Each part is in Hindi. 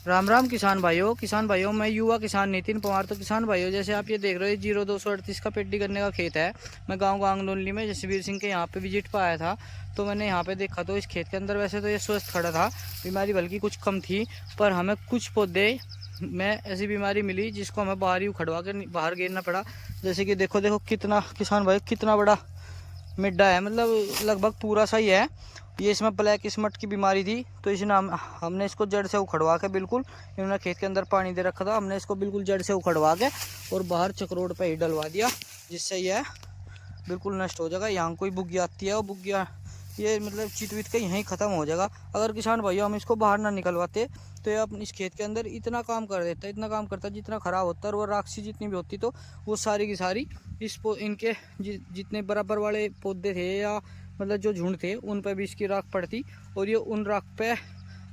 राम राम किसान भाइयों, मैं युवा किसान नितिन पवार। तो किसान भाइयों, जैसे आप ये देख रहे हो 0238 का पेटी करने का खेत है। मैं गांव गांगडोली में जसवीर सिंह के यहाँ पे विजिट पर आया था। तो मैंने यहाँ पे देखा तो इस खेत के अंदर वैसे तो ये स्वस्थ खड़ा था, बीमारी बल्कि कुछ कम थी, पर हमें कुछ पौधे में ऐसी बीमारी मिली जिसको हमें बाहर ही उखड़वा कर बाहर गिरना पड़ा। जैसे कि देखो कितना किसान भाई कितना बड़ा मिड्डा है, मतलब लगभग पूरा सा ही है ये। इसमें ब्लैक स्मट की बीमारी थी, तो इसने हमने इसको जड़ से उखड़वा के, बिल्कुल इन्होंने खेत के अंदर पानी दे रखा था, हमने इसको बिल्कुल जड़ से उखड़वा के और बाहर चक्रोड पे ही डलवा दिया, जिससे यह बिल्कुल नष्ट हो जाएगा। यहाँ कोई बुग्गी आती है, वो बुग्गिया ये मतलब चितवित का यहीं ख़त्म हो जाएगा। अगर किसान भाइयों हम इसको बाहर ना निकलवाते तो ये अपने इस खेत के अंदर इतना काम कर देता, इतना काम करता जितना ख़राब होता, और वो राक्षसी जितनी भी होती तो वो सारी की सारी इनके जितने बराबर वाले पौधे थे या मतलब जो झुंड थे उन पर भी इसकी राख पड़ती, और ये उन राख पे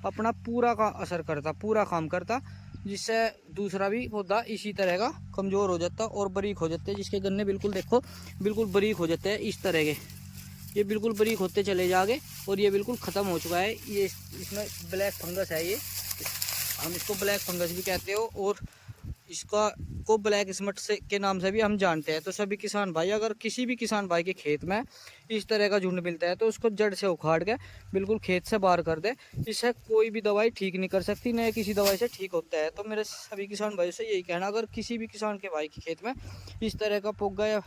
अपना पूरा का असर करता, पूरा काम करता, जिससे दूसरा भी पौधा इसी तरह का कमज़ोर हो जाता और बारीक हो जाते। जिसके गन्ने बिल्कुल देखो बिल्कुल बारीक हो जाते हैं इस तरह के, ये बिल्कुल बारीक होते चले जाएंगे और ये बिल्कुल ख़त्म हो चुका है। ये इसमें ब्लैक फंगस है, ये हम इसको ब्लैक फंगस भी कहते हो, और इसका को ब्लैक स्मट से के नाम से भी हम जानते हैं। तो सभी किसान भाई, अगर किसी भी किसान भाई के खेत में इस तरह का झुंड मिलता है तो उसको जड़ से उखाड़ के बिल्कुल खेत से बाहर कर दे। इससे कोई भी दवाई ठीक नहीं कर सकती, न किसी दवाई से ठीक होता है। तो मेरे सभी किसान भाइयों से यही कहना, अगर किसी भी किसान के भाई के खेत में इस तरह का पोगा या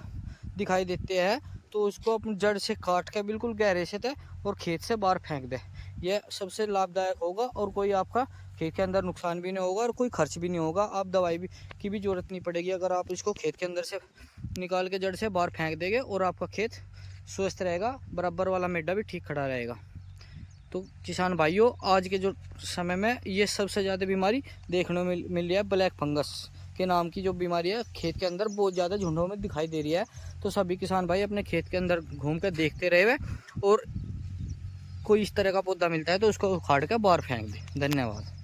दिखाई देते हैं तो उसको अपनी जड़ से काट के बिल्कुल गहरे से दे और खेत से बाहर फेंक दे। यह सबसे लाभदायक होगा और कोई आपका खेत के अंदर नुकसान भी नहीं होगा और कोई खर्च भी नहीं होगा। आप दवाई भी की भी ज़रूरत नहीं पड़ेगी अगर आप इसको खेत के अंदर से निकाल के जड़ से बाहर फेंक देंगे, और आपका खेत स्वस्थ रहेगा, बराबर वाला मिड्डा भी ठीक खड़ा रहेगा। तो किसान भाइयों, आज के जो समय में ये सबसे ज़्यादा बीमारी देखने में मिल रही है, ब्लैक फंगस के नाम की जो बीमारी है खेत के अंदर बहुत ज़्यादा झुंडों में दिखाई दे रही है। तो सभी किसान भाई अपने खेत के अंदर घूम कर देखते रहे हुए, और कोई इस तरह का पौधा मिलता है तो उसको उखाड़ कर बाहर फेंक दे। धन्यवाद।